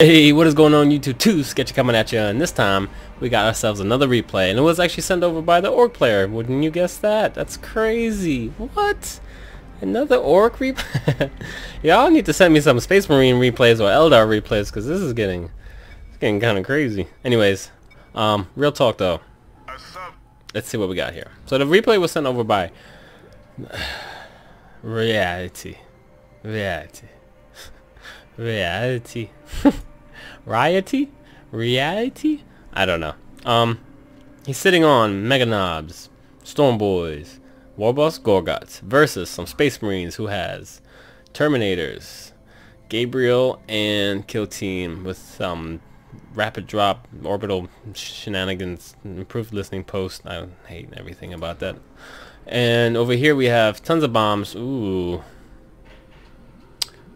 Hey, what is going on YouTube? 2 Sketchy coming at you, and this time we got ourselves another replay, and it was actually sent over by the Orc player. Wouldn't you guess that? That's crazy. What? Another Orc replay? Y'all need to send me some Space Marine replays or Eldar replays, because this is getting kind of crazy. Anyways, real talk though. Let's see what we got here. So the replay was sent over by Reality. Riety. I don't know. He's sitting on Mega Knobs, Storm Boys, Warboss Gorgots versus some Space Marines who has Terminators, Gabriel, and Kill Team with some rapid drop, orbital shenanigans, improved listening post. I hate everything about that. And over here we have tons of bombs. Ooh.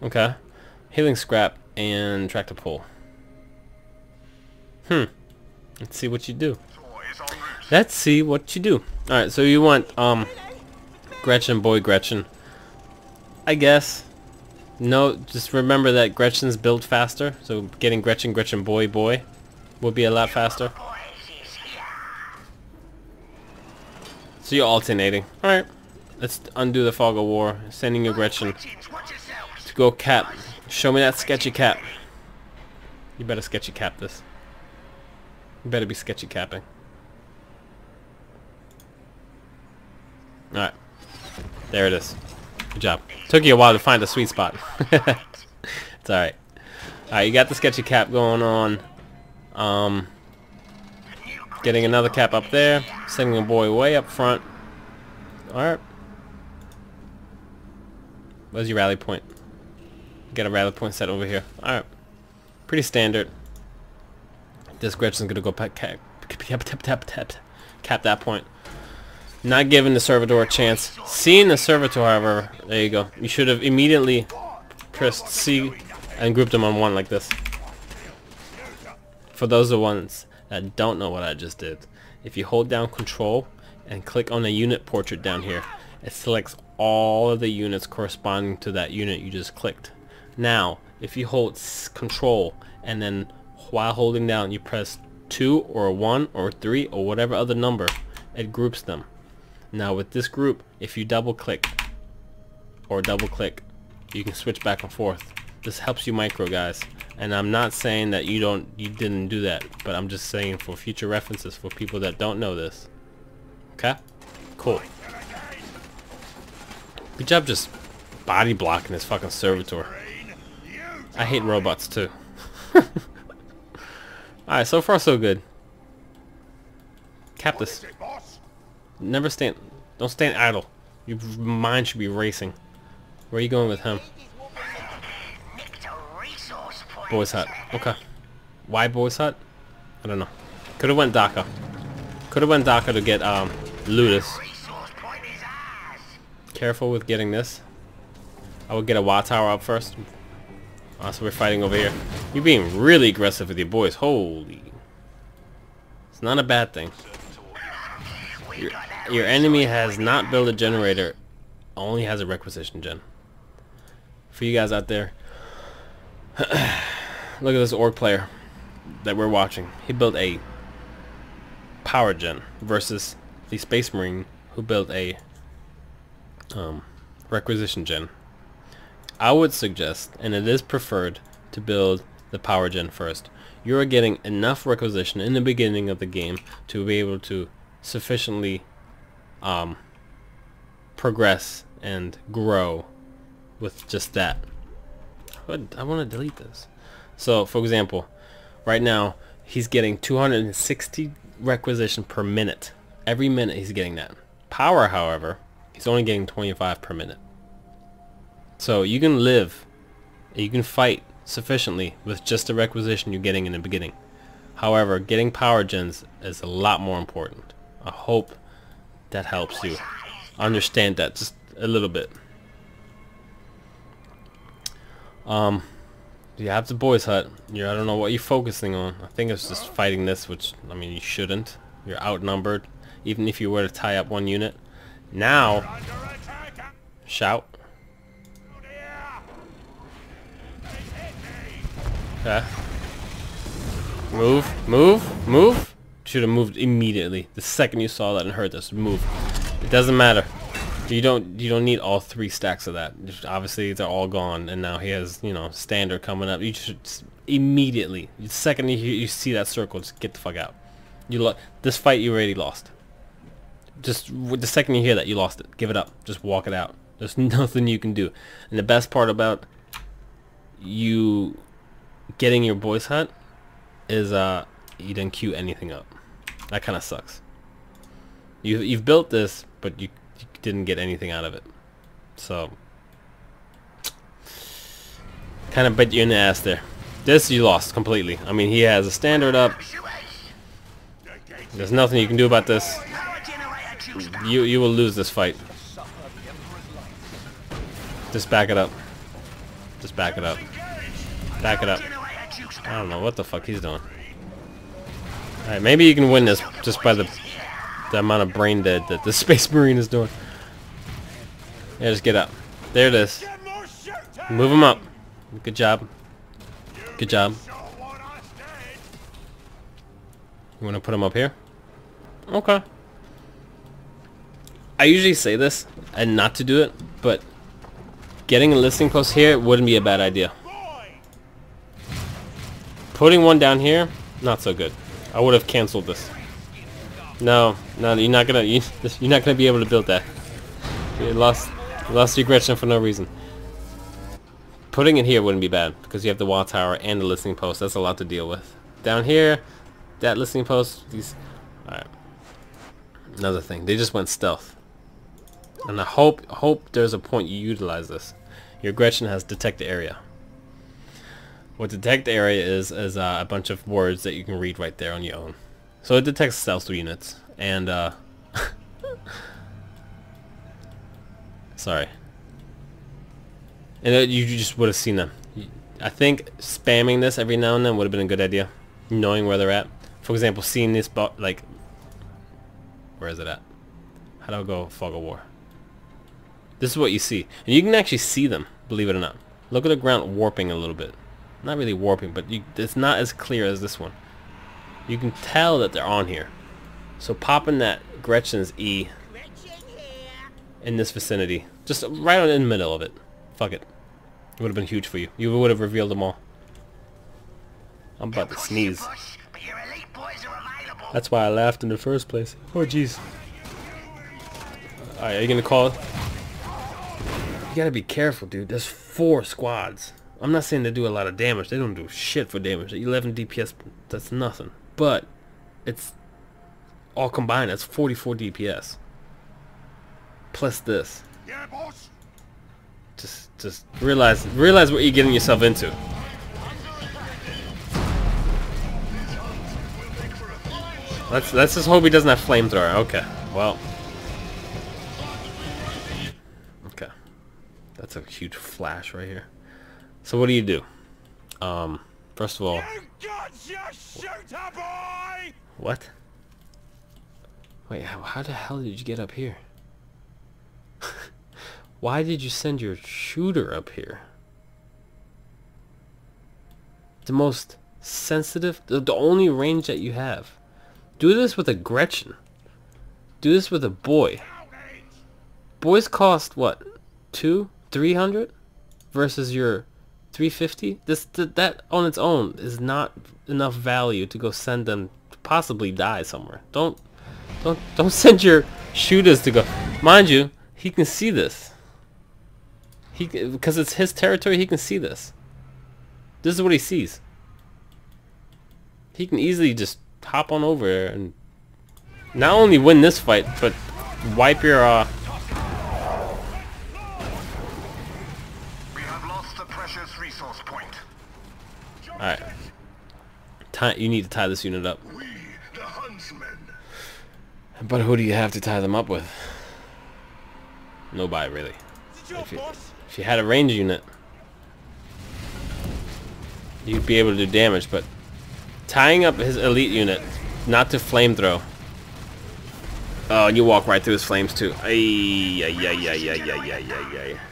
Okay. Healing scrap and tractor pull. Let's see what you do. Let's see what you do. Alright, so you want Gretchen, boy Gretchen. I guess. No, just remember that Gretchen's build faster. So getting Gretchen, boy will be a lot faster. So you're alternating. Alright. Let's undo the fog of war. Sending your Gretchen to go cap. Show me that sketchy cap. You better sketchy cap this. You better be sketchy capping. Alright. There it is. Good job. Took you a while to find the sweet spot. It's alright. Alright, you got the sketchy cap going on. Getting another cap up there. Sending a boy way up front. Alright. Where's your rally point? Get a rally point set over here. Alright. Pretty standard. This Gretchen's gonna go cap that point. Not giving the Servitor a chance. Seeing the Servitor, however, there you go. You should have immediately pressed C and grouped them on one like this. For those of the ones that don't know what I just did, if you hold down Control and click on the unit portrait down here, it selects all of the units corresponding to that unit you just clicked. Now, if you hold Control and then while holding down you press 2 or 1 or 3 or whatever other number, it groups them. Now with this group, if you double click or double click, you can switch back and forth. This helps you micro, guys. And I'm not saying that you didn't do that, but I'm just saying for future references for people that don't know this. Okay? Cool. Good job just body blocking this fucking Servitor. I hate robots too. Alright, so far so good. Cap this. Don't stand idle. Your mind should be racing. Where are you going with him? Boys Hut. Okay. Why Boys Hut? I don't know. Could have went Daka. Could have went Daka to get Ludus. Careful with getting this. I would get a Watt Tower up first. So we're fighting over here. You're being really aggressive with your boys. Holy. It's not a bad thing. Your enemy has not built a generator. Only has a requisition gen. For you guys out there. Look at this Orc player that we're watching. He built a power gen versus the Space Marine who built a requisition gen. I would suggest, and it is preferred, to build the power gen first. You're getting enough requisition in the beginning of the game to be able to sufficiently progress and grow with just that. I want to delete this. So, for example, right now he's getting 260 requisition per minute. Every minute he's getting that. Power, however, he's only getting 25 per minute. So you can live, you can fight sufficiently with just the requisition you're getting in the beginning. However, getting power gens is a lot more important. I hope that helps you understand that just a little bit. You have the Boys Hut. I don't know what you're focusing on. I think it's just fighting this, which, I mean, you shouldn't. You're outnumbered, even if you were to tie up one unit. Now, shout. Okay. Move, move, move. Should have moved immediately. The second you saw that and heard this, move. It doesn't matter. You don't need all 3 stacks of that. Just obviously they're all gone, and now he has, you know, standard coming up. You should immediately, the second you see that circle, just get the fuck out. This fight you already lost. Just the second you hear that, you lost it. Give it up. Just walk it out. There's nothing you can do. And the best part about you getting your boys hut is you didn't queue anything up. That kind of sucks. You've built this, but you didn't get anything out of it. So kind of bit you in the ass there. This you lost completely. I mean, he has a standard up. There's nothing you can do about this. You will lose this fight. Just back it up. Just back it up. Back it up. I don't know what the fuck he's doing. Alright, maybe you can win this just by the amount of brain dead that the Space Marine is doing. Yeah, just get up. There it is. Move him up. Good job. Good job. You want to put him up here? Okay. I usually say this and not to do it, but getting a listening post here wouldn't be a bad idea. Putting one down here, not so good. I would have canceled this. No, you're not gonna be able to build that. You lost your Gretchen for no reason. Putting it here wouldn't be bad because you have the wall tower and the listening post. That's a lot to deal with. Down here, that listening post. These. All right. Another thing, they just went stealth. And I hope there's a point you utilize this. Your Gretchen has detect area. What detect area is a bunch of words that you can read right there on your own. So it detects stealth units and sorry. And you just would have seen them. I think spamming this every now and then would have been a good idea. Knowing where they're at. For example, seeing this like, where is it at? How do I go Fog of War? This is what you see. And you can actually see them, believe it or not. Look at the ground warping a little bit. Not really warping, but it's not as clear as this one. You can tell that they're on here. So popping that Gretchen's E in this vicinity. Just right on in the middle of it. Fuck it. It would have been huge for you. You would have revealed them all. I'm about to sneeze. That's why I laughed in the first place. Oh jeez. Alright, are you gonna call it? You gotta be careful, dude. There's 4 squads. I'm not saying they do a lot of damage. They don't do shit for damage. 11 DPS, that's nothing. But it's all combined. That's 44 DPS. Plus this. Yeah, boss. Just realize what you're getting yourself into. Let's just hope he doesn't have flamethrower. Okay. Well. Okay. That's a huge flash right here. So what do you do? First of all. You got your shooter, boy! What? Wait, how the hell did you get up here? Why did you send your shooter up here? The most sensitive, the only range that you have. Do this with a Gretchen. Do this with a boy. Boys cost what? 200-300 versus your 350. That on its own is not enough value to go send them to possibly die somewhere. Don't send your shooters to go. Mind you, he can see this. Because it's his territory, he can see this. This is what he sees. He can easily just hop on over and not only win this fight, but wipe your We have lost the precious resource point. Alright. You need to tie this unit up. We, the huntsmen. But who do you have to tie them up with? Nobody, really. If you had a range unit, you'd be able to do damage, but tying up his elite unit, not to flamethrow. Oh, and you walk right through his flames too. Ay.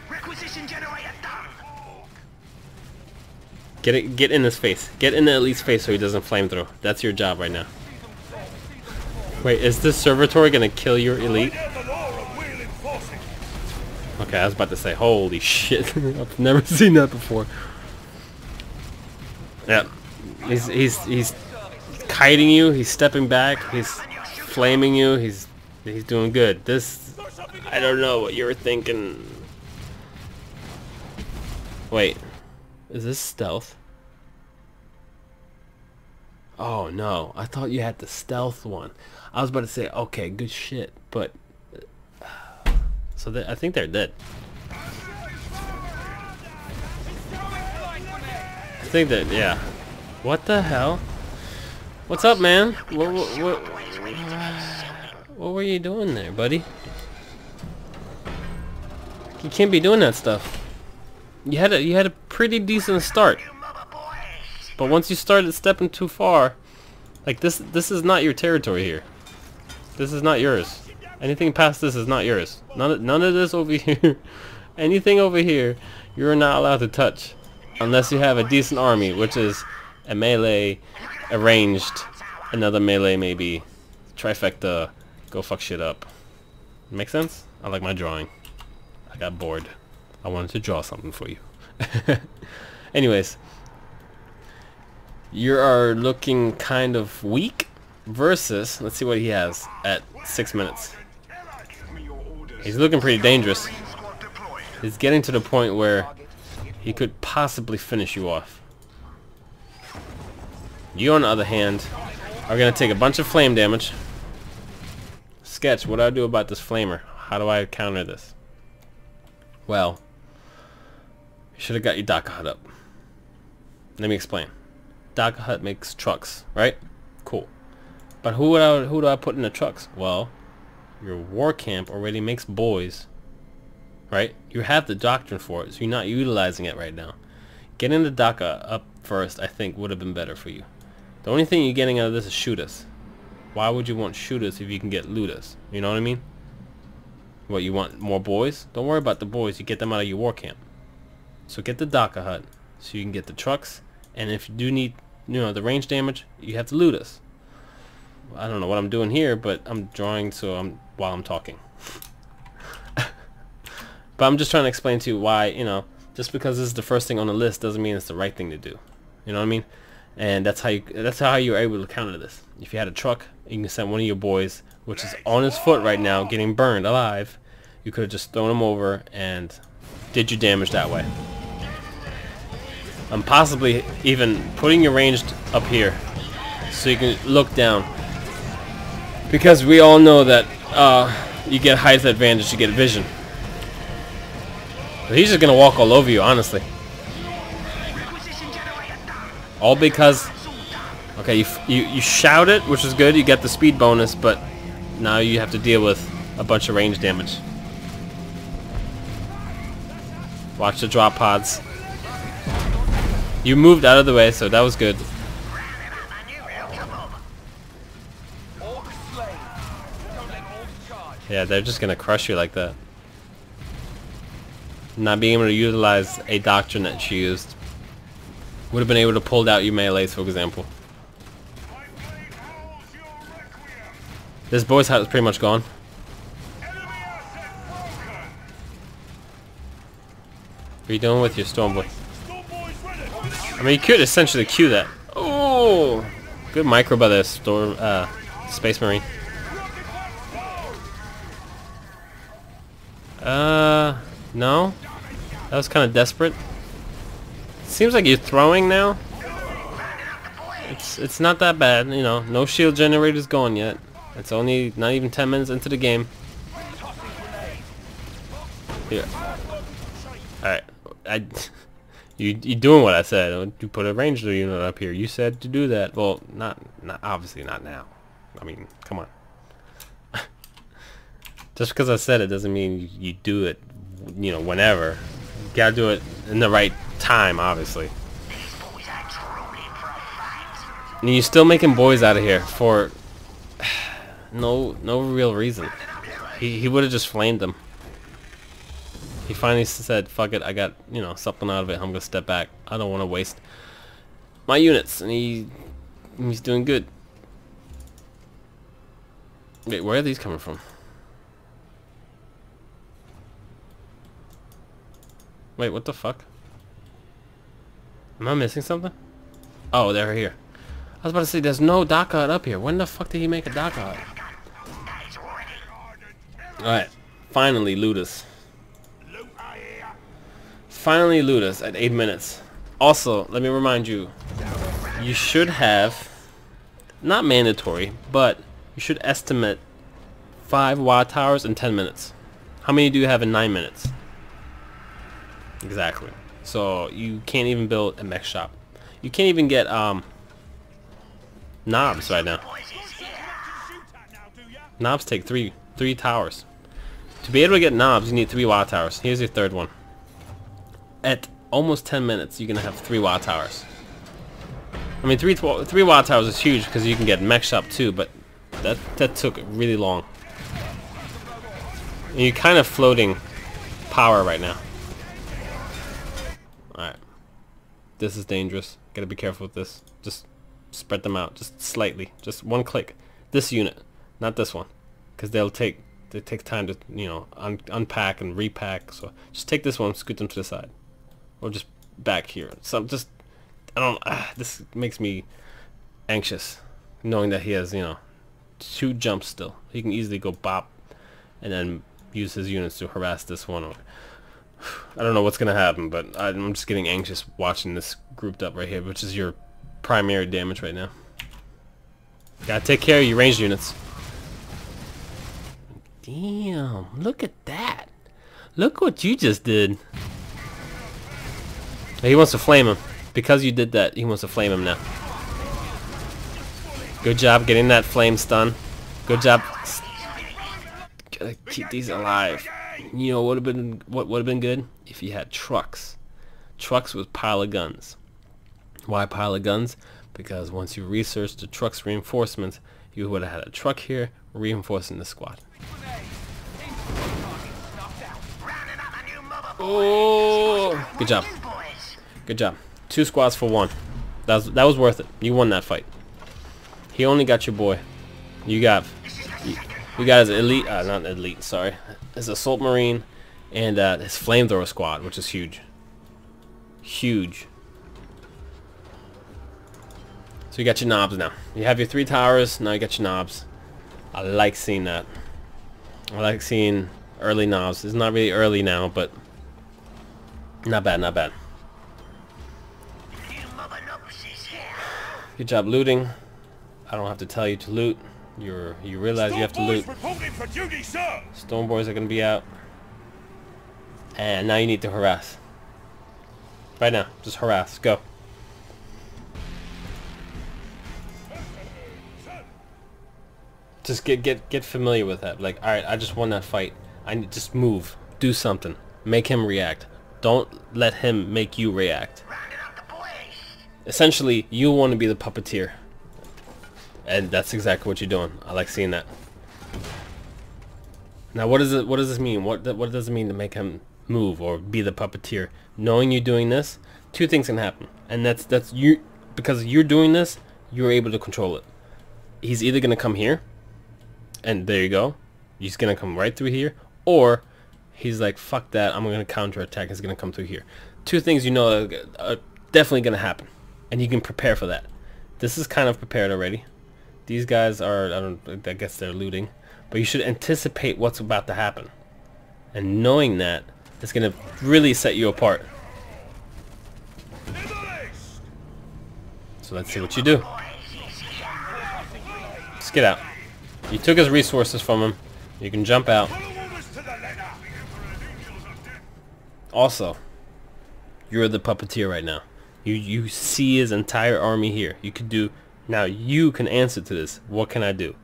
Requisition generator done. Get in his face. Get in the elite's face so he doesn't flame throw. That's your job right now. Wait, is this servitor gonna kill your elite? Okay, I was about to say, holy shit. I've never seen that before. Yeah. He's kiting you, he's stepping back, he's flaming you, he's doing good. This, I don't know what you were thinking. Wait, is this stealth? Oh no, I thought you had the stealth one. I was about to say, okay, good shit, but so I think they're dead. I think that, yeah. What the hell? What's up, man? What were you doing there, buddy? You can't be doing that stuff. You had a pretty decent start, but once you started stepping too far, like this is not your territory here. This is not yours. Anything past this is not yours. None of this over here. Anything over here, you're not allowed to touch, unless you have a decent army, which is a melee, a ranged, another melee maybe, trifecta. Go fuck shit up. Make sense? I like my drawing. I got bored. I wanted to draw something for you. Anyways, you are looking kind of weak versus, let's see what he has at 6 minutes. He's looking pretty dangerous. He's getting to the point where he could possibly finish you off. You, on the other hand, are going to take a bunch of flame damage. Sketch, what do I do about this flamer? How do I counter this? Well, you should have got your Daka Hut up. Let me explain. Daka Hut makes trucks, right? Cool. But who do I put in the trucks? Well, your war camp already makes boys, right? You have the doctrine for it, so you're not utilizing it right now. Getting the Daka up first, I think, would have been better for you. The only thing you're getting out of this is shoot us. Why would you want shoot us if you can get loot us? You know what I mean? What, you want more boys? Don't worry about the boys. You get them out of your war camp. So get the Daka Hut so you can get the trucks. And if you do need, you know, the range damage, you have to loot us. I don't know what I'm doing here, but I'm drawing while I'm talking. But I'm just trying to explain to you why, you know, just because this is the first thing on the list doesn't mean it's the right thing to do. You know what I mean? And that's how you were able to counter this. If you had a truck, you can send one of your boys, which is on his foot right now, getting burned alive. You could have just thrown him over and did your damage that way. And possibly even putting your ranged up here so you can look down. Because we all know that you get height advantage, you get vision. But he's just gonna walk all over you, honestly. All because, okay, you shout it, which is good. You get the speed bonus, but now you have to deal with a bunch of range damage. Watch the drop pods. You moved out of the way, so that was good. Yeah, they're just gonna crush you like that. Not being able to utilize a doctrine that she used. Would have been able to pull out your melees, for example. This boy's hut is pretty much gone. What are you doing with your storm boy? I mean, you could essentially Q that. Oh, good micro by the storm space marine. No, that was kind of desperate. Seems like you're throwing now. It's not that bad, you know. No shield generators going yet. It's only not even 10 minutes into the game. Here. All right, you doing what I said? You put a ranger unit up here. You said to do that. Well, not obviously not now. I mean, come on. Just because I said it doesn't mean you do it, you know, whenever. You gotta do it in the right time, obviously. And you're still making boys out of here for no real reason. He would have just flamed them. He finally said, fuck it, I got, you know, something out of it. I'm gonna step back. I don't want to waste my units, and he's doing good. Wait, where are these coming from? Wait, what the fuck? Am I missing something? Oh, they're here. I was about to say, there's no dock hut up here. When the fuck did he make a dock hut? Alright, finally loot us. Finally loot us at 8 minutes. Also, let me remind you, you should have, not mandatory, but you should estimate 5 watt towers in 10 minutes. How many do you have in 9 minutes? Exactly. So you can't even build a mech shop. You can't even get knobs right now. Knobs take three towers. To be able to get knobs, you need 3 watt towers. Here's your third one. At almost 10 minutes, you're gonna have 3 watt towers. I mean, 3 watt towers is huge because you can get mech shop too, but that took really long. And you're kind of floating power right now. Alright. This is dangerous. Gotta be careful with this. Just spread them out. Just slightly. Just one click. This unit. Not this one. Because it takes time to, you know, unpack and repack. So just take this one, scoot them to the side. Or just back here. So just, this makes me anxious. Knowing that he has, you know, 2 jumps still. He can easily go bop and then use his units to harass this one. Or I don't know what's gonna happen, but I'm just getting anxious watching this grouped up right here, which is your primary damage right now. Gotta take care of your ranged units. Damn, look at that. Look what you just did. He wants to flame him. Because you did that, he wants to flame him now. Good job getting that flame stun. Good job. Gotta keep these alive. You know what would have been good if you had trucks. Trucks with pile of guns. Why pile of guns? Because once you research the truck's reinforcements, you would have had a truck here reinforcing the squad. Oh, good job. Good job. 2 squads for 1. That was worth it. You won that fight. He only got your boy. You got his elite, not elite, sorry, his assault marine and his flamethrower squad, which is huge. Huge. So you got your knobs now. You have your 3 towers, now you got your knobs. I like seeing that. I like seeing early knobs. It's not really early now, but not bad, not bad. Good job looting. I don't have to tell you to loot. You realize you have to loot. Storm boys are gonna be out. And now you need to harass. Right now, just harass. Go. Just get familiar with that. Like, alright, I just won that fight. I need just move. Do something. Make him react. Don't let him make you react. Essentially, you want to be the puppeteer. And that's exactly what you're doing. I like seeing that. Now, what does this mean? What does it mean to make him move or be the puppeteer? Knowing you're doing this, 2 things can happen, and that's you, because you're doing this, you're able to control it. He's either gonna come here, and there you go. He's gonna come right through here, or he's like, fuck that, I'm gonna counterattack. He's gonna come through here. 2 things you know are definitely gonna happen, and you can prepare for that. This is kind of prepared already. These guys are, I guess they're looting. But you should anticipate what's about to happen. And knowing that is going to really set you apart. So let's see what you do. Just get out. You took his resources from him. You can jump out. Also, you're the puppeteer right now. You see his entire army here. You could do... Now you can answer to this. What can I do?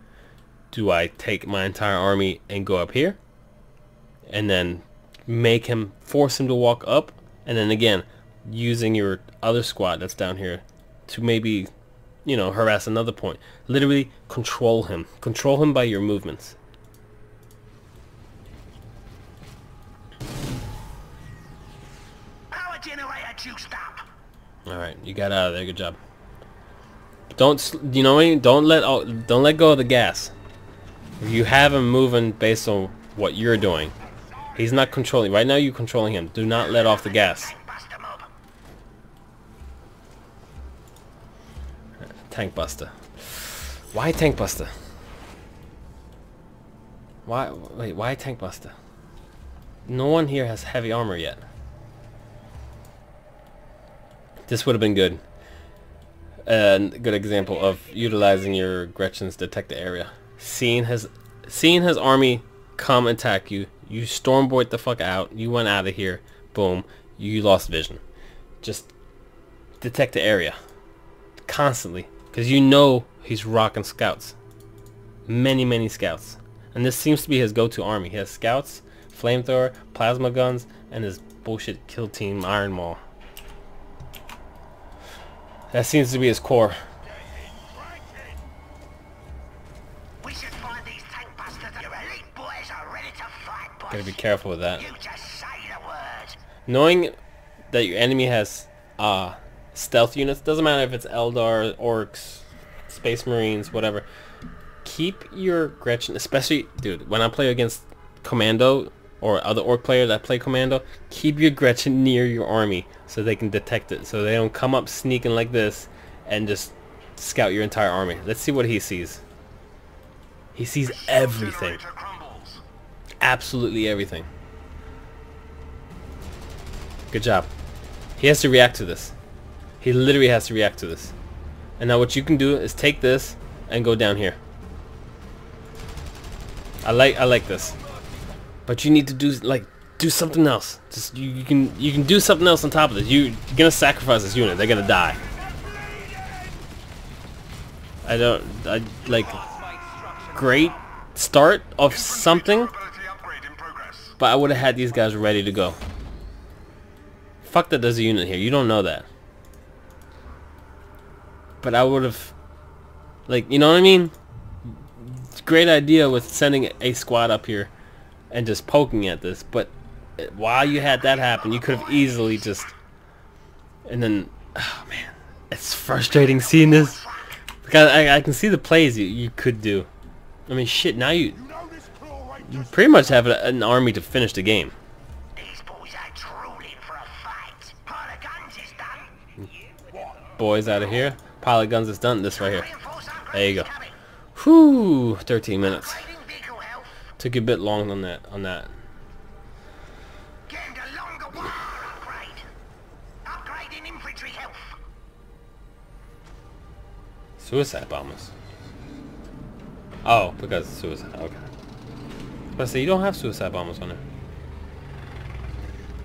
Do I take my entire army and go up here? And then make him, force him to walk up? And then again, using your other squad that's down here to maybe, you know, harass another point. Literally control him. Control him by your movements. Power generator juiced up. Alright, you got out of there. Good job. You know what I mean? Don't let go of the gas. You have him moving based on what you're doing. He's not controlling. Right now you're controlling him. Do not let off the gas. Tank Buster. Why Tank Buster? Why Tank Buster? No one here has heavy armor yet. This would have been good. A good example of utilizing your Gretchen's detect the area. Seeing his army come attack you, you stormboard the fuck out, you went out of here, boom, you lost vision. Just detect the area constantly, because you know he's rocking scouts. Many scouts. And this seems to be his go-to army. He has scouts, flamethrower, plasma guns, and his bullshit kill team Iron Maul. That seems to be his core. We should find these tank busters. Your elite boys are ready to fight, boys. Gotta be careful with that. You just say the word. Knowing that your enemy has stealth units, doesn't matter if it's Eldar, Orcs, Space Marines, whatever. Keep your Gretchen, especially, dude, when I play against Commando or other Orc players that play Commando, keep your Gretchen near your army so they can detect it, so they don't come up sneaking like this and just scout your entire army. Let's see what he sees. He sees everything. Absolutely everything. Good job. He has to react to this. He literally has to react to this. And now what you can do is take this and go down here. I like this. But you need to do something else. Just you can do something else on top of this. You're gonna sacrifice this unit. They're gonna die. I like great start of something, but I would have had these guys ready to go. Fuck that there's a unit here. You don't know that. But I would have, like, you know what I mean? It's a great idea with sending a squad up here and just poking at this, but while you had that happen, you could have easily just, and then, oh man, it's frustrating seeing this, because I can see the plays you could do. I mean, shit, now you pretty much have an army to finish the game. These boys are drooling for a fight. Pile of guns is done. Boys out of here. Pile of guns is done. This right here. There you go. Whew, 13 minutes. Took you a bit long on that. Getting a longer war upgrade. Upgrading infantry health. Suicide bombers. Oh, because it's suicide. Okay. But see, you don't have suicide bombers on there.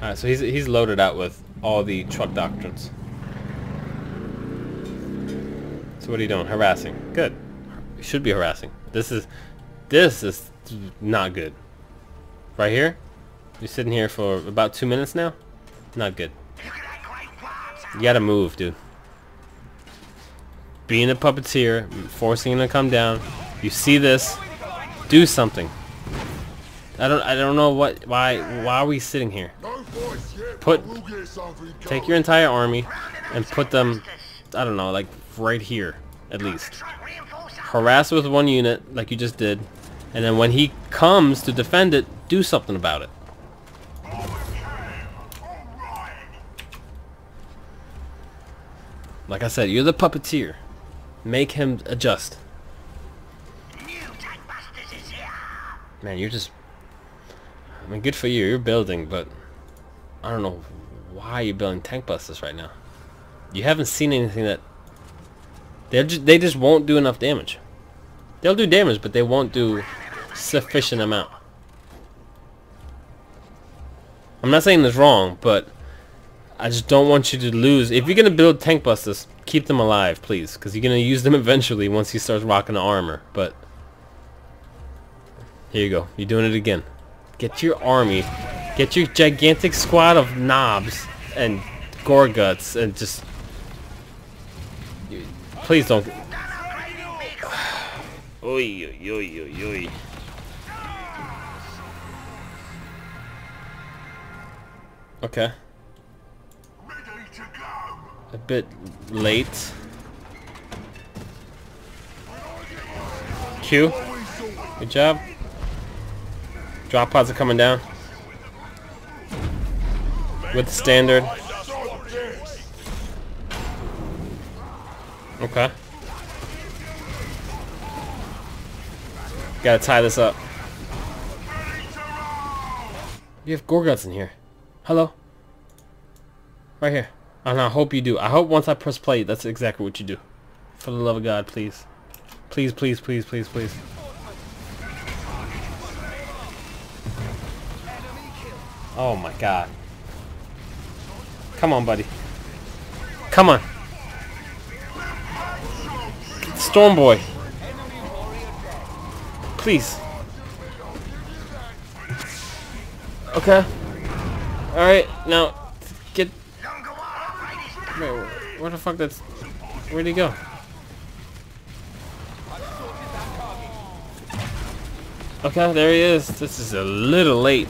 All right, so he's loaded out with all the truck doctrines. So what are you doing? Harassing. Good. You should be harassing. This is not good. Right here? You're sitting here for about 2 minutes now? Not good. You gotta move, dude. Being a puppeteer, forcing him to come down. You see this? Do something. I don't know why are we sitting here? Take your entire army and put them, I don't know, like right here at least. Harass with one unit like you just did, and then when he comes to defend it, do something about it. Like I said, you're the puppeteer. Make him adjust. Man, you're just, I mean, good for you. You're building, but I don't know why you're building tank busters right now. You haven't seen anything that they just won't do enough damage. They'll do damage, but they won't do sufficient amount. I'm not saying it's wrong, but I just don't want you to lose. If you're gonna build tank busters, keep them alive, please, because you're gonna use them eventually once he starts rocking the armor. But here you go. You're doing it again. Get your army, get your gigantic squad of knobs and gore guts, and just please don't. Oy, oy, oy, oy, oy. Okay. A bit late. Q. Good job. Drop pods are coming down. With the standard. Okay. Gotta tie this up. You have Gorguts in here. Hello? Right here. And I hope you do. I hope once I press play, that's exactly what you do. For the love of God, please. Please, please, please, please, please. Oh my God. Come on, buddy. Come on. Storm Boy. Please. Okay. Alright, now get. Wait, where the fuck that's. Where'd he go? Okay, there he is. This is a little late.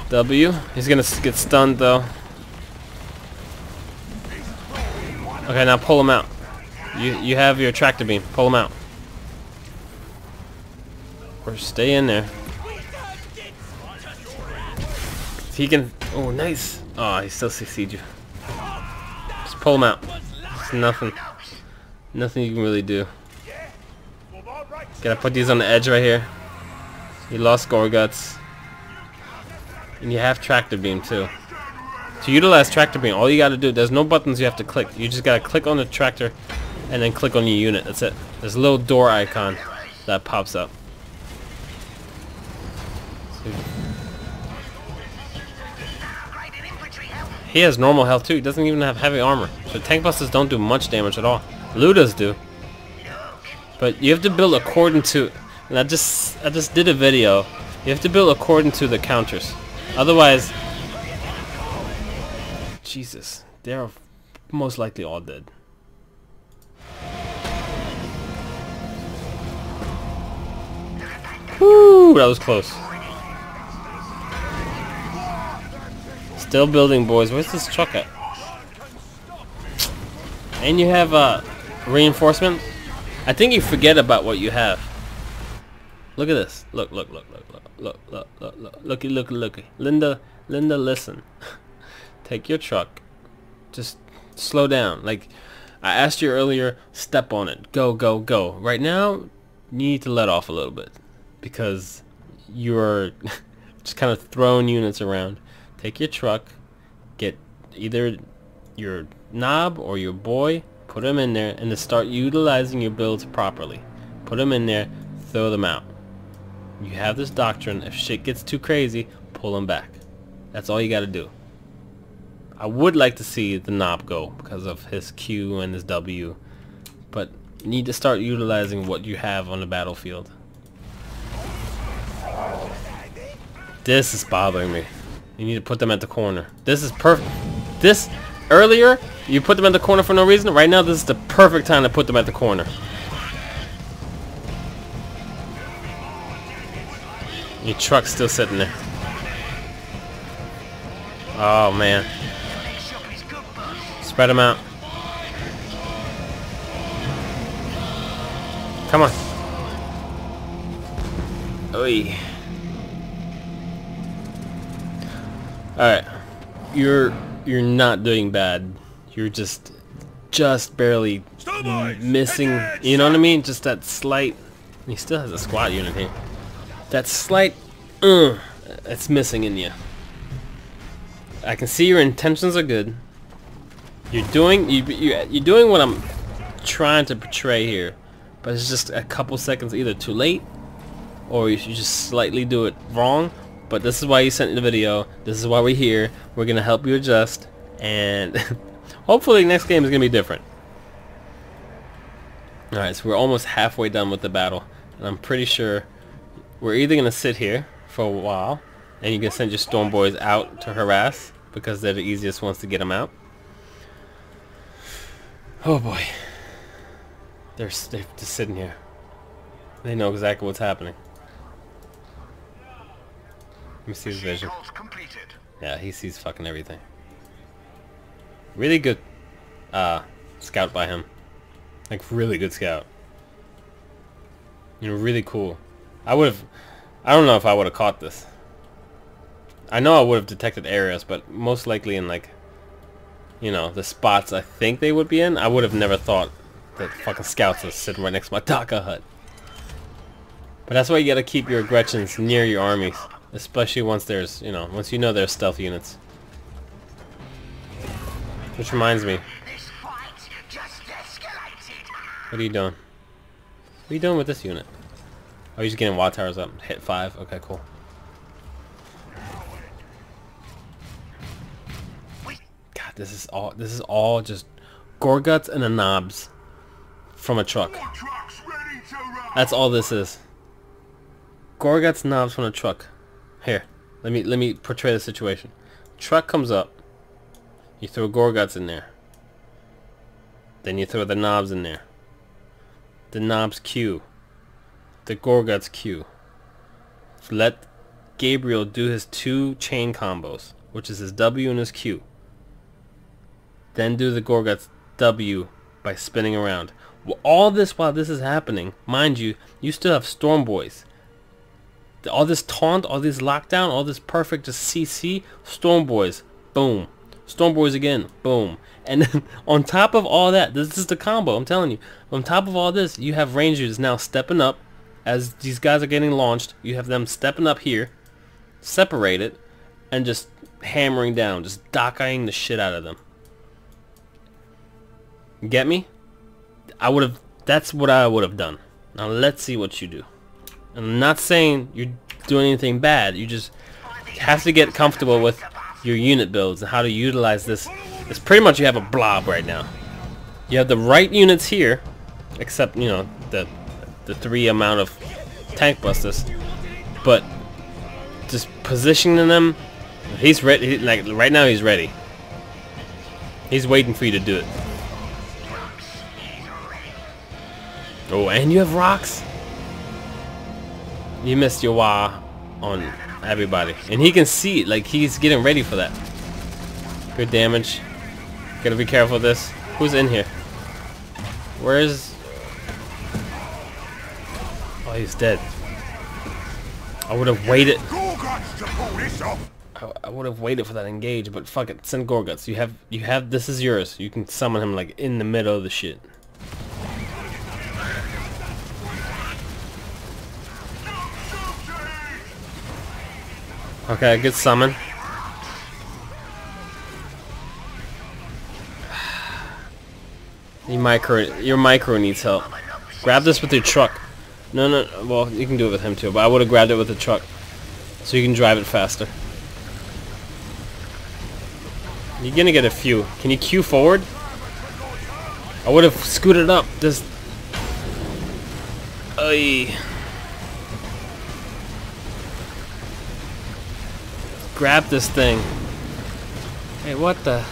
W. He's gonna get stunned though. Okay, now pull him out. You have your tractor beam. Pull him out. Or stay in there. He can. Oh, nice. Oh, he still succeeds you. Just pull him out. It's nothing. Nothing you can really do. Gotta put these on the edge right here. You lost Gorguts. And you have tractor beam too. To utilize tractor beam, all you gotta do, there's no buttons you have to click. You just gotta click on the tractor and then click on your unit. That's it. There's a little door icon that pops up. He has normal health too. He doesn't even have heavy armor. So tank busters don't do much damage at all. Ludas do. But you have to build according to, and I just did a video. You have to build according to the counters. Otherwise, Jesus, they're most likely all dead. Woo, that was close. Still building, boys. Where's this truck at? And you have reinforcement. I think you forget about what you have. Look at this. Look, look, look, look, look, look, look, look, look, looky, looky, looky. Linda, listen. Take your truck. Just slow down. Like I asked you earlier, step on it. Go, go, go. Right now, you need to let off a little bit because you're just kind of throwing units around. Take your truck, get either your knob or your boy, put them in there, and to start utilizing your builds properly. Put them in there, throw them out. You have this doctrine, if shit gets too crazy, pull them back. That's all you gotta do. I would like to see the knob go because of his Q and his W, but you need to start utilizing what you have on the battlefield. This is bothering me. You need to put them at the corner. This is perfect. This, earlier, you put them at the corner for no reason. Right now, this is the perfect time to put them at the corner. Your truck's still sitting there. Oh, man. Spread them out. Come on. Oi. Alright. You're not doing bad. You're just barely missing. You know what I mean? Just that slight. He still has a squad unit here. That slight that's missing in you. I can see your intentions are good. You're doing what I'm trying to portray here, but it's just a couple seconds either too late or you just slightly do it wrong. But this is why you sent the video. This is why we're here. We're gonna help you adjust, and hopefully next game is gonna be different. Alright, so we're almost halfway done with the battle, and I'm pretty sure we're either gonna sit here for a while and you can send your storm boys out to harass because they're the easiest ones to get them out. Oh boy, they're just sitting here. They know exactly what's happening. Let me see his vision. Yeah, he sees fucking everything. Really good scout by him. Like, really good scout. You're really cool. I don't know if I would have caught this. I know I would have detected areas, but most likely in like, you know, the spots I think they would be in, I would have never thought that fucking scouts are sitting right next to my Dhaka hut. But that's why you gotta keep your Gretchens near your armies, especially once there's, you know, once you know there's stealth units. Which reminds me, This fight just escalated. what are you doing? What are you doing with this unit? Oh, you're just getting watt towers up. Hit 5. Okay, cool. God, this is all just Gorguts and a knobs from a truck. More trucks ready to run. That's all this is. Gorguts, knobs from a truck. Here, let me portray the situation. Truck comes up. You throw Gorguts in there. Then you throw the knobs in there. The knobs queue. The Gorguts queue. Let Gabriel do his 2 chain combos, which is his W and his Q. Then do the Gorguts W by spinning around. Well, all this while this is happening, mind you, you still have Storm Boys. All this taunt, all this lockdown, all this perfect just CC, Storm Boys, boom. Storm Boys again, boom. And then on top of all that, this is the combo, I'm telling you. On top of all this, you have Rangers now stepping up. As these guys are getting launched, you have them stepping up here, separated, and just hammering down, just Dhakaing the shit out of them. Get me? That's what I would have done. Now let's see what you do. And I'm not saying you're doing anything bad, you just have to get comfortable with your unit builds and how to utilize this. It's pretty much you have a blob right now. You have the right units here, except, you know, the 3 amount of tank busters, but just positioning them. He's ready. Like right now, he's ready. He's waiting for you to do it. Oh, and you have rocks. You missed your wah on everybody, and he can see it. Like he's getting ready for that. Good damage. Gotta be careful of this. Who's in here? Where's... Oh, he's dead. I would have waited. Gorguts to pull this off. I would have waited for that engage, but fuck it. Send Gorguts. You have. This is yours. You can summon him like in the middle of the shit. Okay, good summon. Your micro needs help. Grab this with your truck. No, well, you can do it with him too, but I would have grabbed it with the truck so you can drive it faster. You're gonna get a few. Can you queue forward? I would have scooted up. Just... Ay. Grab this thing. Hey, what the...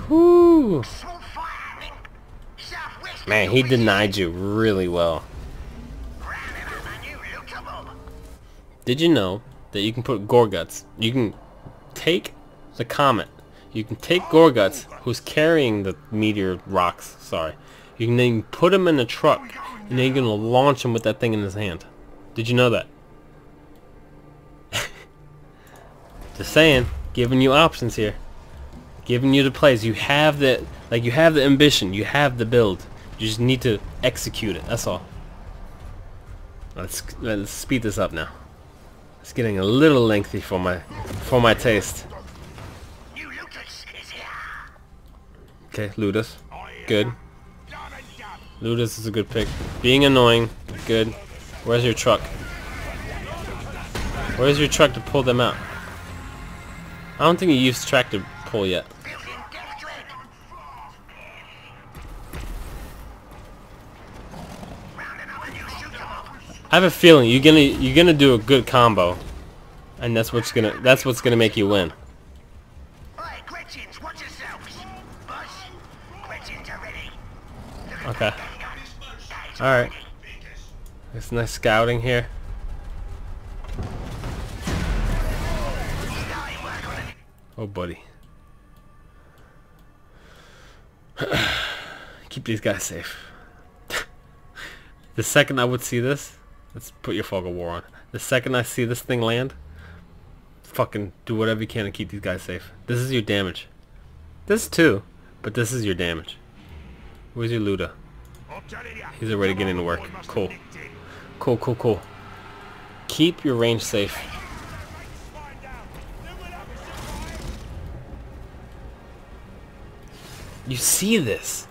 Whoo! Man, he denied you really well. Did you know that you can put Gorguts? You can take the Comet. You can take Gorguts, who's carrying the meteor rocks. Sorry. You can then put him in a truck, and then you're gonna launch him with that thing in his hand. Did you know that? Just saying, giving you options here. Giving you the plays. You have the ambition. You have the build. You just need to execute it. That's all. Let's speed this up now. It's getting a little lengthy for my taste. Okay, Ludus. Good. Ludus is a good pick. Being annoying. Good. Where's your truck? Where's your truck to pull them out? I don't think you used tractor pull yet. I have a feeling you're gonna do a good combo, and that's what's gonna make you win. Okay. All right. It's nice scouting here. Oh, buddy. Keep Keep these guys safe. The second I would see this, let's put your fog of war on. The second I see this thing land, fucking do whatever you can to keep these guys safe. This is your damage. This too, but this is your damage. Where's your Luda? He's already getting to work. Cool. Cool, cool, cool. Keep your range safe. You see this?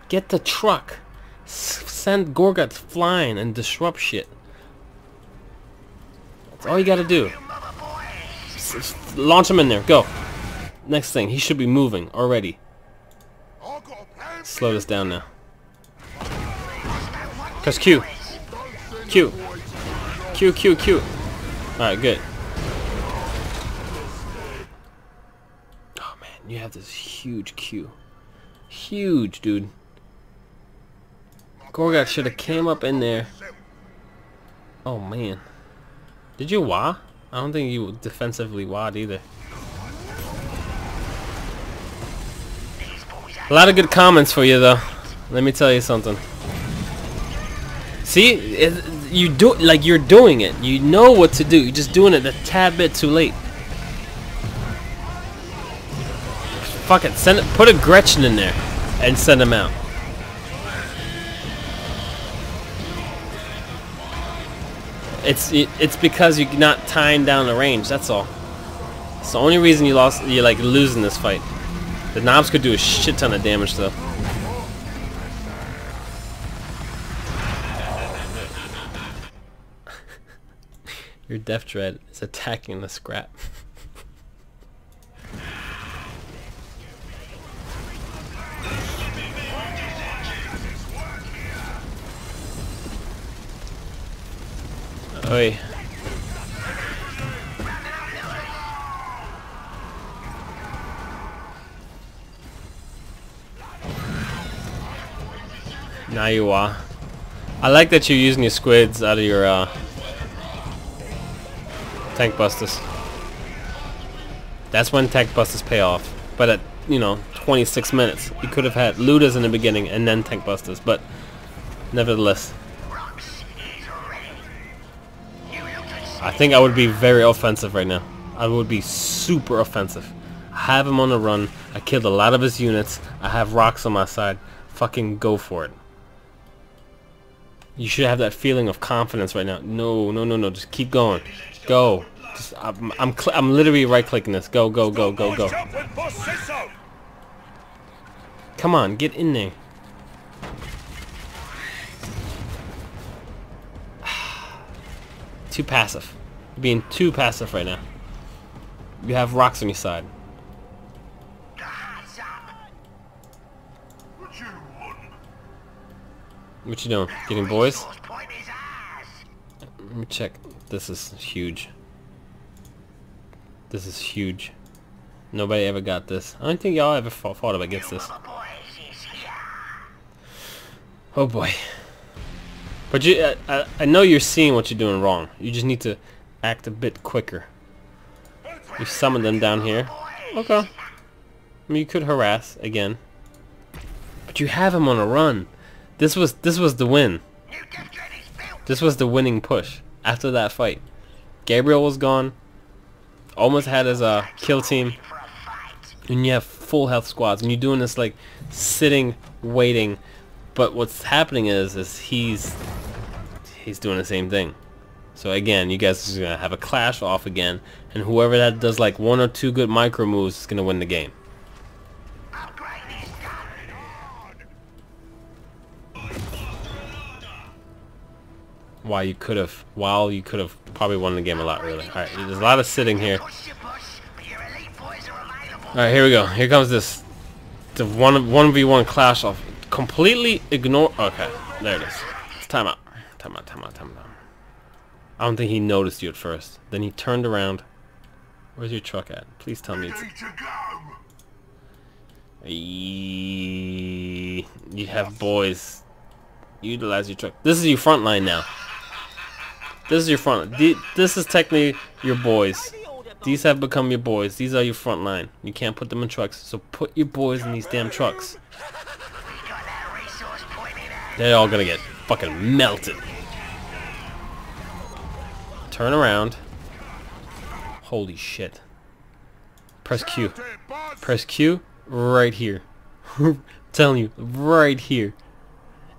Get the truck. Send Gorguts flying and disrupt shit. That's all you gotta do. Launch him in there. Go. Next thing. He should be moving already. Slow this down now. Press Q. Q. Q, Q, Q. Alright, good. Oh man, you have this huge Q. Huge, dude. Gorgat should have came up in there. Oh man. Did you wah? I don't think you defensively wah'd either. A lot of good comments for you though. Let me tell you something. See, you do like you're doing it. You know what to do. You're just doing it a tad bit too late. Fuck it. Send it. Put a Gretchen in there and send him out. It's because you're not tying down the range. That's all. It's the only reason you lost. You're like losing this fight. The knobs could do a shit ton of damage though. Your Death Dread is attacking the scrap. Oi. Now you are. I like that you're using your squids out of your tank busters. That's when tank busters pay off. But at, you know, 26 minutes, you could have had Ludas in the beginning and then tank busters. But nevertheless, I think I would be very offensive right now. I would be super offensive. I have him on the run. I killed a lot of his units. I have rocks on my side. Fucking go for it. You should have that feeling of confidence right now. No, no, no, no. Just keep going. Go. Just, I'm literally right-clicking this. Go, go, go, go, go. Come on, get in there. Too passive. You're being too passive right now. You have rocks on your side. What you doing? Getting boys? Let me check. This is huge. This is huge. Nobody ever got this. I don't think y'all ever fought up against this. Oh boy. But you, I know you're seeing what you're doing wrong. You just need to act a bit quicker. You summon them down here. Okay. I mean, you could harass again. But you have him on a run. This was the win. This was the winning push after that fight. Gabriel was gone. Almost had his kill team. And you have full health squads. And you're doing this like sitting, waiting. But what's happening is he's doing the same thing. So again, you guys are gonna have a clash off again. And whoever that does like one or two good micro moves is gonna win the game. While you could have probably won the game a lot earlier. Alright, there's a lot of sitting here. Alright, here we go. Here comes this. The 1v1 clash off. Completely ignore. Okay, there it is. It's time out. Time out, time out, time out. I don't think he noticed you at first. Then he turned around. Where's your truck at? Please tell me it's... You have boys. Utilize your truck. This is your front line now. This is your front. This is technically your boys. These have become your boys. These are your front line. You can't put them in trucks, so put your boys in these damn trucks. They're all gonna get fucking melted. Turn around. Holy shit. Press Q. Press Q right here. Telling you, right here.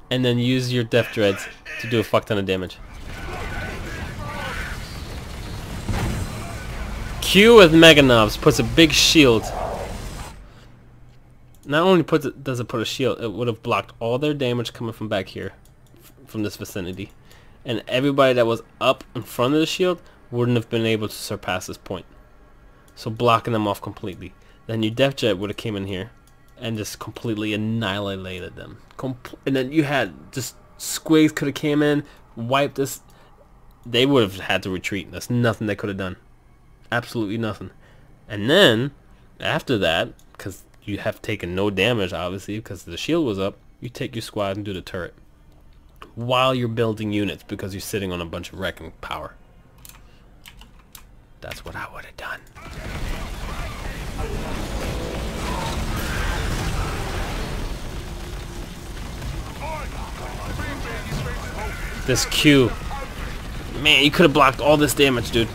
And then use your Death Dreads to do a fuck ton of damage. Q with Mega Knobs puts a big shield. Not only does it put a shield, it would have blocked all their damage coming from back here, from this vicinity. And everybody that was up in front of the shield wouldn't have been able to surpass this point. So blocking them off completely. Then your Death Jet would have came in here and just completely annihilated them. And then you had just Squigs could have came in, wiped this. They would have had to retreat. There's nothing they could have done. Absolutely nothing. And then after that, because you have taken no damage obviously because the shield was up, you take your squad and do the turret while you're building units because you're sitting on a bunch of wrecking power. That's what I would have done. This Q, man, you could have blocked all this damage, dude.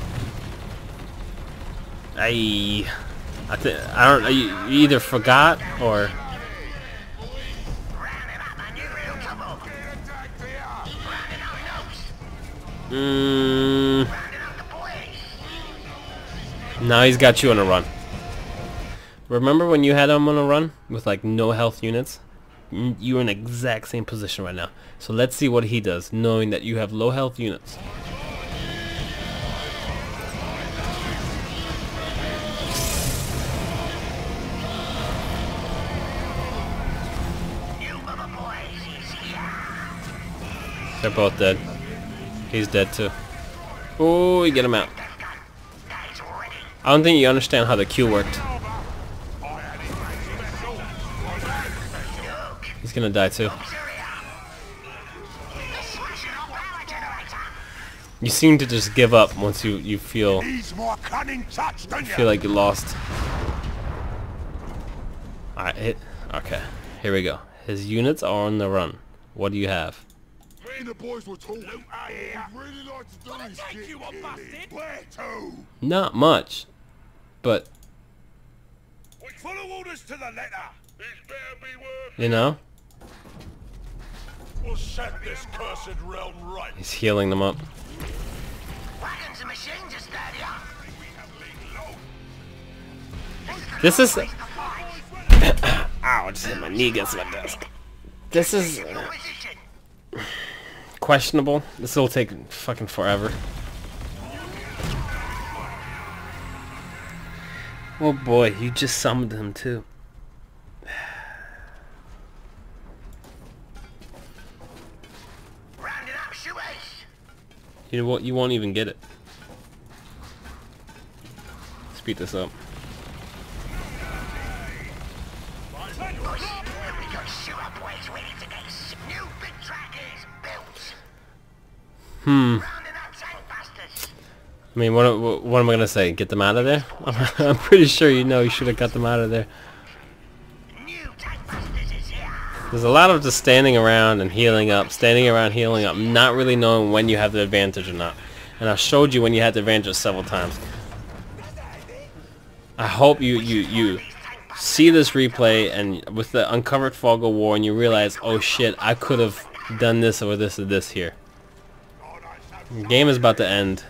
I don't. You either forgot or. Now he's got you on a run. Remember when you had him on a run with like no health units? You're in the exact same position right now. So let's see what he does, knowing that you have low health units. They're both dead. He's dead too. Oh, you get him out. I don't think you understand how the Q worked. He's gonna die too. You seem to just give up once you feel like you lost. Alright, okay. Here we go. His units are on the run. What do you have? Me and the boys were talking. We'd really like to do this shit. Where to? Not much, but We follow orders to the letter. This better be worth. you know, We'll set this cursed realm right. he's healing them up. Wagons and machines are steady up. This is ow! I just hit my knee against my desk. This is questionable. This will take fucking forever. Oh boy, you just summoned him too. Rounding up shooters. You know what? You won't even get it. Speed this up. We got shooter boys ready to get new big trackers built. Rounding up tank bastards. I mean, what am I gonna say? Get them out of there? I'm pretty sure you know you should have got them out of there. New tank bastards is here. There's a lot of just standing around and healing up, standing around healing up, not really knowing when you have the advantage or not. And I showed you when you had the advantage several times. I hope you see this replay and with the uncovered fog of war and you realize, oh shit, I could have done this or this here. The game is about to end.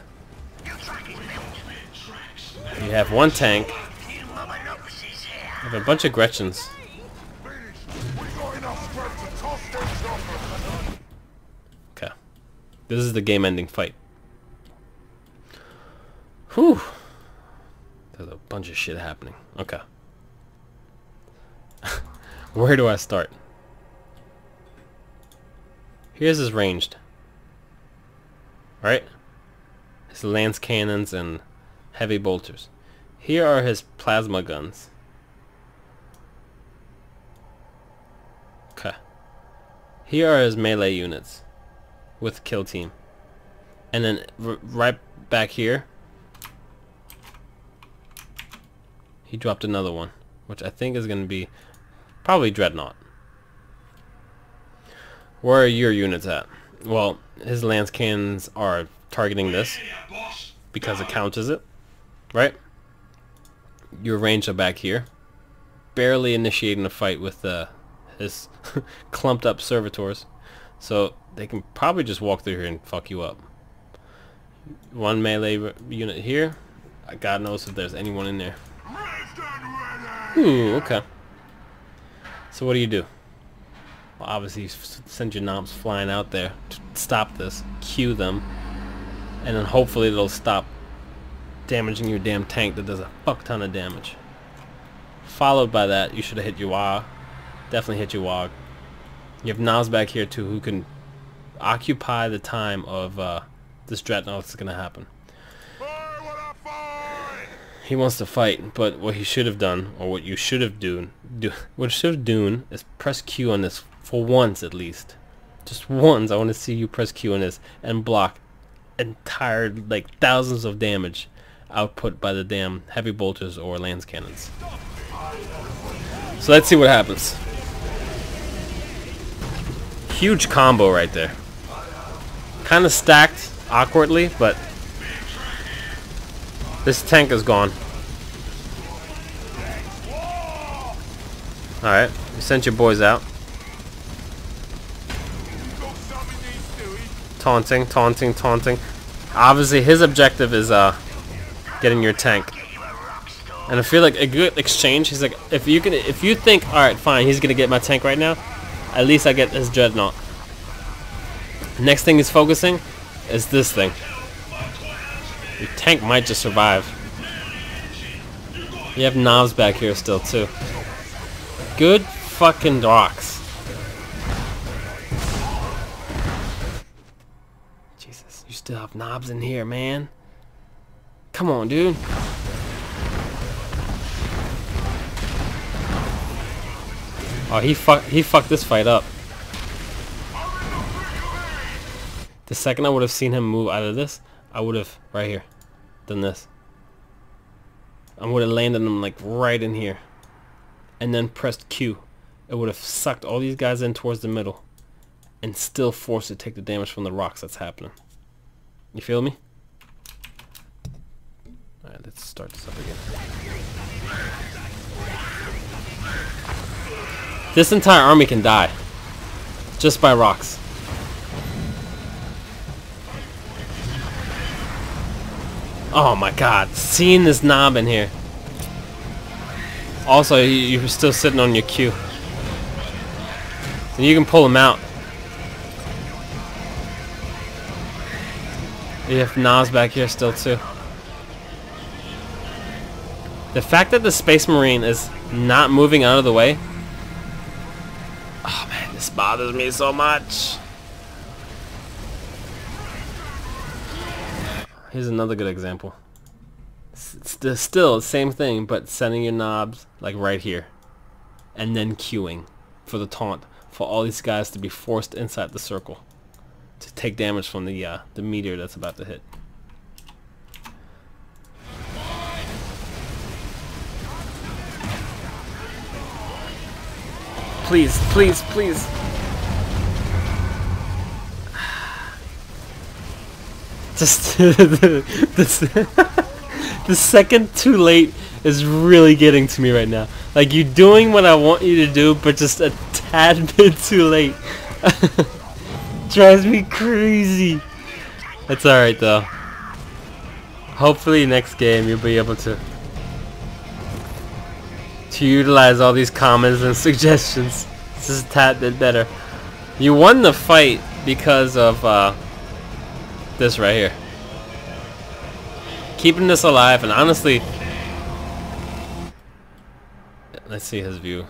New trackers built. You have one tank. New mama nooks is here. You have a bunch of Gretchens. We got enough strength to toss things off. Okay. This is the game-ending fight. Whew. There's a bunch of shit happening. Okay. Where do I start? Here's his ranged. Right? His lance cannons and heavy bolters. Here are his plasma guns. Okay. Here are his melee units with kill team. And then right back here, he dropped another one, which I think is going to be probably Dreadnought. Where are your units at? Well, his lance cannons are targeting this because it counters it, right? Your range are back here, barely initiating a fight with his clumped up servitors, so they can probably just walk through here and fuck you up. One melee unit here. God knows if there's anyone in there. Ooh, okay. So what do? Well, obviously you send your knobs flying out there to stop this, cue them, and then hopefully they'll stop damaging your damn tank that does a fuck ton of damage. Followed by that, you should have hit your WOG. Definitely hit your WOG. You have knobs back here too who can occupy the time of this dreadnought that's gonna happen. He wants to fight, but what he should have done, or what you should have done, is press Q on this for once at least. Just once. I want to see you press Q on this and block entire, like, thousands of damage output by the damn heavy bolters or lance cannons. So let's see what happens. Huge combo right there. Kind of stacked awkwardly, but this tank is gone. Alright, you sent your boys out. Taunting, taunting, taunting. Obviously his objective is getting your tank. And I feel like a good exchange, he's like, if you think, alright, fine, he's gonna get my tank right now, at least I get his dreadnought. Next thing he's focusing is this thing. Your tank might just survive. You have knobs back here still too. Good fucking rocks. Jesus, you still have knobs in here, man. Come on, dude. Oh, he fucked this fight up. The second I would have seen him move out of this, I would have, right here, done this. I would have landed him like right in here. And then pressed Q. It would have sucked all these guys in towards the middle. And still forced to take the damage from the rocks that's happening. You feel me? Alright, let's start this up again. This entire army can die. Just by rocks. Oh my god, seeing this knob in here. Also, you're still sitting on your Q. And you can pull him out. You have knobs back here still too. The fact that the Space Marine is not moving out of the way. Oh man, this bothers me so much. Here's another good example. It's still the same thing, but setting your knobs like right here, and then queuing for the taunt for all these guys to be forced inside the circle to take damage from the meteor that's about to hit. Please, please, please. Just the second too late is really getting to me right now. Like, you're doing what I want you to do, but just a tad bit too late. Drives me crazy. It's alright though. Hopefully next game you'll be able to utilize all these comments and suggestions. This is a tad bit better. You won the fight because of this right here. Keeping this alive, and honestly, let's see his view.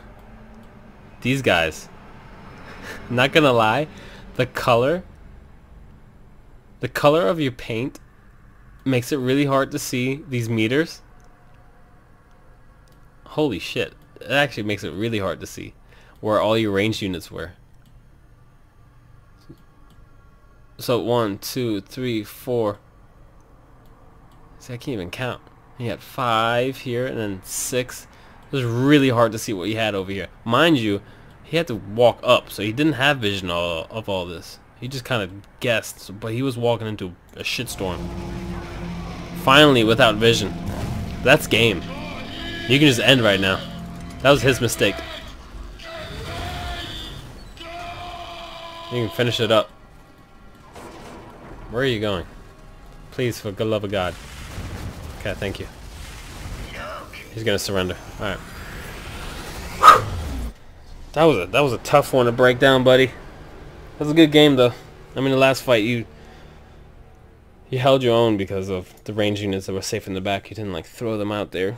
These guys, not gonna lie, the color of your paint makes it really hard to see these meters. Holy shit, it actually makes it really hard to see where all your ranged units were. So 1, 2, 3, 4. See, I can't even count. He had 5 here and then 6. It was really hard to see what he had over here. Mind you, he had to walk up, so he didn't have vision of all this. He just kind of guessed, but he was walking into a shitstorm. Finally, without vision. That's game. You can just end right now. That was his mistake. You can finish it up. Where are you going? Please, for good love of God. Okay, thank you. He's gonna surrender. Alright. That was a tough one to break down, buddy. That was a good game, though. I mean, the last fight, you held your own because of the range units that were safe in the back. You didn't, like, throw them out there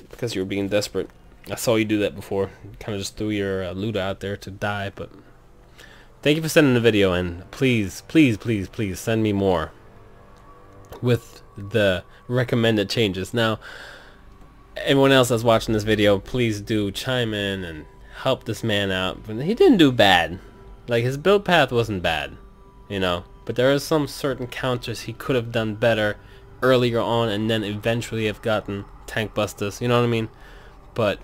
because you were being desperate. I saw you do that before. You kind of just threw your loot out there to die, but... Thank you for sending the video, and please, please, please, please send me more with the recommended changes. Now, everyone else that's watching this video, please do chime in and help this man out. But he didn't do bad. Like, his build path wasn't bad, you know. But there are some certain counters he could have done better earlier on, and then eventually have gotten tank busters. You know what I mean? But,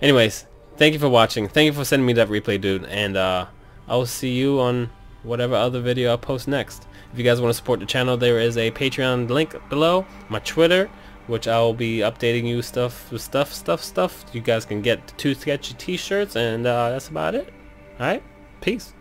anyways, thank you for watching. Thank you for sending me that replay, dude. And I will see you on whatever other video I post next. If you guys want to support the channel, there is a Patreon link below. My Twitter, which I will be updating you stuff. You guys can get 2 sketchy t-shirts, and that's about it. Alright? Peace.